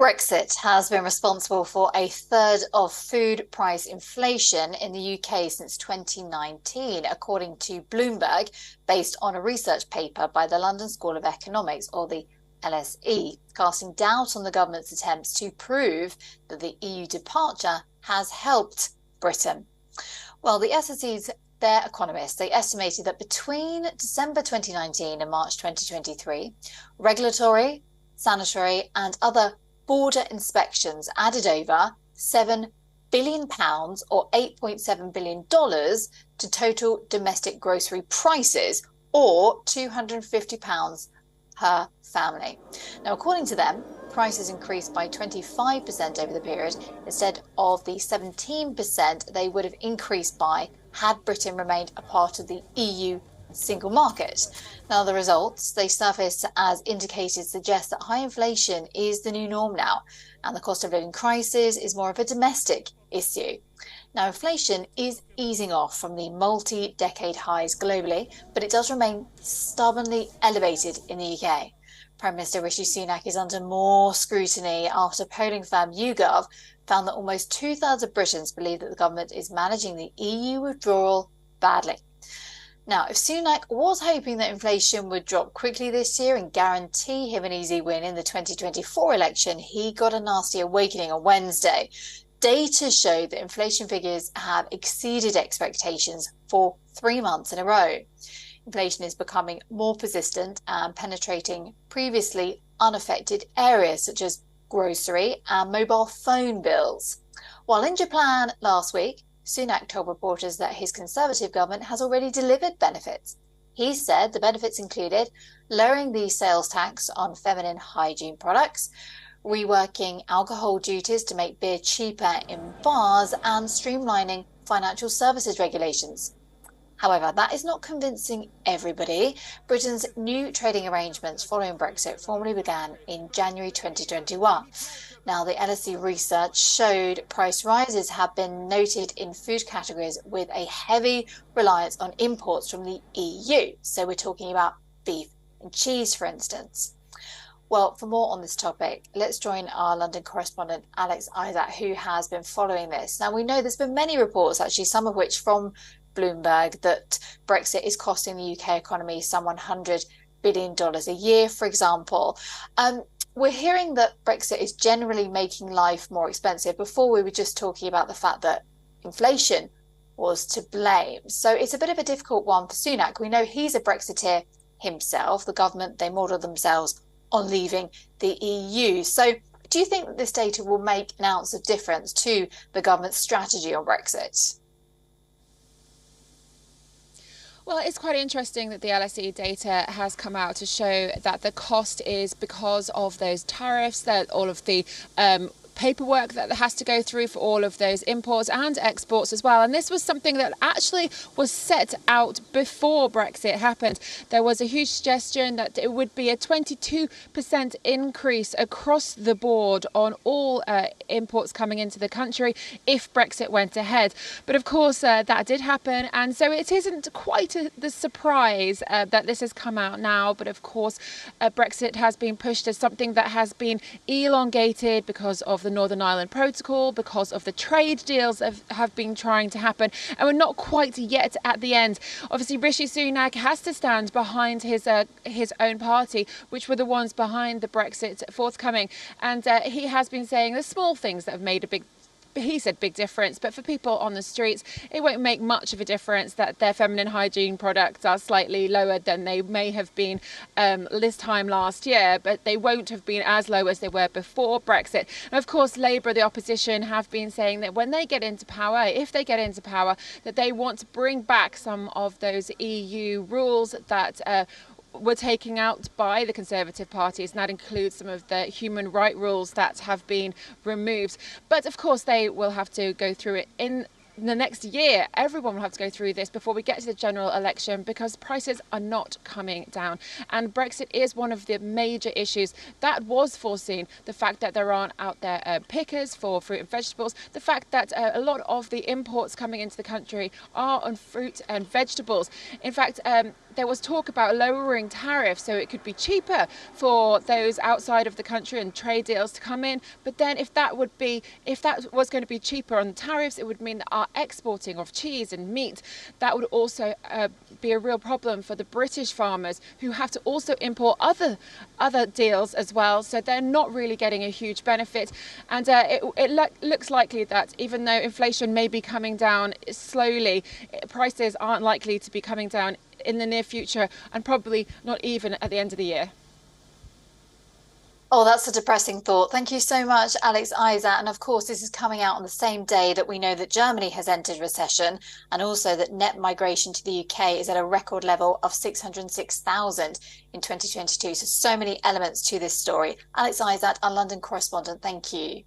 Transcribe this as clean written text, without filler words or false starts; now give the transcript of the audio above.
Brexit has been responsible for a third of food price inflation in the UK since 2019, according to Bloomberg, based on a research paper by the London School of Economics, or the LSE, casting doubt on the government's attempts to prove that the EU departure has helped Britain. Well, the SSE's their economists, they estimated that between December 2019 and March 2023, regulatory, sanitary and other border inspections added over £7 billion or $8.7 billion to total domestic grocery prices, or £250 per family. Now, according to them, prices increased by 25% over the period instead of the 17% they would have increased by had Britain remained a part of the EU single market. Now, the results they surfaced as indicated suggest that high inflation is the new norm now, and the cost of living crisis is more of a domestic issue. Now, inflation is easing off from the multi-decade highs globally, but it does remain stubbornly elevated in the UK. Prime Minister Rishi Sunak is under more scrutiny after polling firm YouGov found that almost two-thirds of Britons believe that the government is managing the EU withdrawal badly. Now, if Sunak was hoping that inflation would drop quickly this year and guarantee him an easy win in the 2024 election, he got a nasty awakening on Wednesday. Data showed that inflation figures have exceeded expectations for 3 months in a row. Inflation is becoming more persistent and penetrating previously unaffected areas such as grocery and mobile phone bills. While in Japan last week, Sunak told reporters that his Conservative government has already delivered benefits. He said the benefits included lowering the sales tax on feminine hygiene products, reworking alcohol duties to make beer cheaper in bars, and streamlining financial services regulations. However, that is not convincing everybody. Britain's new trading arrangements following Brexit formally began in January 2021. Now, the LSE research showed price rises have been noted in food categories with a heavy reliance on imports from the EU. So we're talking about beef and cheese, for instance. Well, for more on this topic, let's join our London correspondent, Alex Isaac, who has been following this. Now, we know there's been many reports, actually, some of which from Bloomberg, that Brexit is costing the UK economy some $100 billion a year, for example. We're hearing that Brexit is generally making life more expensive. Before, we were just talking about the fact that inflation was to blame. So it's a bit of a difficult one for Sunak. We know he's a Brexiteer himself. The government, they model themselves on leaving the EU. So do you think that this data will make an ounce of difference to the government's strategy on Brexit? Well, it's quite interesting that the LSE data has come out to show that the cost is because of those tariffs, that all of the paperwork that has to go through for all of those imports and exports as well. And this was something that actually was set out before Brexit happened. There was a huge suggestion that it would be a 22% increase across the board on all imports coming into the country if Brexit went ahead. But of course, that did happen. And so it isn't quite the surprise that this has come out now. But of course, Brexit has been pushed as something that has been elongated because of the Northern Ireland Protocol, because of the trade deals that have been trying to happen, and we're not quite yet at the end. Obviously, Rishi Sunak has to stand behind his own party, which were the ones behind the Brexit forthcoming, and he has been saying the small things that have made a big difference, but for people on the streets, it won't make much of a difference that their feminine hygiene products are slightly lower than they may have been this time last year, but they won't have been as low as they were before Brexit. And of course, Labour, the opposition, have been saying that when they get into power, if they get into power, that they want to bring back some of those EU rules that were taken out by the Conservative parties, and that includes some of the human rights rules that have been removed. But of course, they will have to go through it in the next year. Everyone will have to go through this before we get to the general election, because prices are not coming down. And Brexit is one of the major issues that was foreseen. The fact that there aren't out there pickers for fruit and vegetables, the fact that a lot of the imports coming into the country are on fruit and vegetables. In fact, there was talk about lowering tariffs so it could be cheaper for those outside of the country and trade deals to come in. But then if that was going to be cheaper on the tariffs, it would mean that our exporting of cheese and meat, that would also be a real problem for the British farmers, who have to also import other deals as well. So they're not really getting a huge benefit. And it looks likely that even though inflation may be coming down slowly, prices aren't likely to be coming down in the near future, and probably not even at the end of the year. Oh, that's a depressing thought. Thank you so much, Alex Isaac. And of course, this is coming out on the same day that we know that Germany has entered recession, and also that net migration to the UK is at a record level of 606,000 in 2022. So many elements to this story. Alex Isaac, our London correspondent, thank you.